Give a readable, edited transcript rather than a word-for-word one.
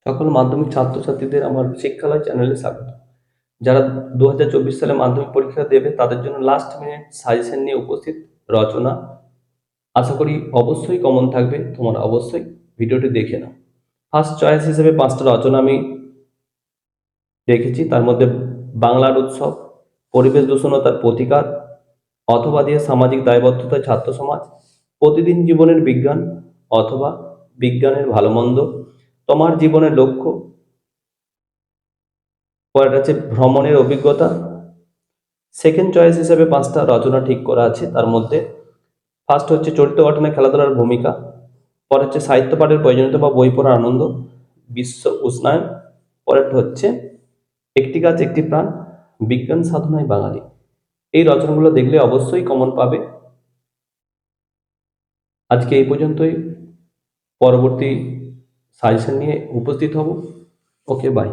সকল মাধ্যমিক ছাত্রছাত্রীদের আমার শিক্ষালয় চ্যানেলে স্বাগত। যারা 2024 সালে মাধ্যমিক পরীক্ষা দেবে তাদের জন্য লাস্ট মিনিট সাজেশন নিয়ে উপস্থিত রচনা। আশা করি অবশ্যই কমন থাকবে, তোমরা অবশ্যই ভিডিওটি দেখে নাও। ফার্স্ট চয়েস হিসেবে 5টা রচনা আমি দেখেছি, তার মধ্যে বাংলার উৎসব, পরিবেশ দূষণ ও তার প্রতিকার, অথবা দিয়ে সামাজিক দায়বদ্ধতায় ছাত্র সমাজ, প্রতিদিন জীবনের বিজ্ঞান, অথবা বিজ্ঞানের ভালো মন্দ, তোমার জীবনের লক্ষ্য, পরেরটা হচ্ছে ভ্রমণের অভিজ্ঞতা। সেকেন্ড চয়েস হিসেবে 5টা রচনা ঠিক করা আছে, তার মধ্যে ফার্স্ট হচ্ছে চরিত্র গঠনে খেলাধুলার ভূমিকা, পরে হচ্ছে সাহিত্য পাঠের প্রয়োজনীয়তা বা বই পড়ার আনন্দ, বিশ্ব উষ্ণায়ন, পরেরটা হচ্ছে একটি গাছ একটি প্রাণ, বিজ্ঞান সাধনায় বাঙালি। এই রচনাগুলো দেখলে অবশ্যই কমন পাবে। আজকে এই পর্যন্তই, পরবর্তী সাজেশন নিয়ে উপস্থিত হব। ওকে, বাই।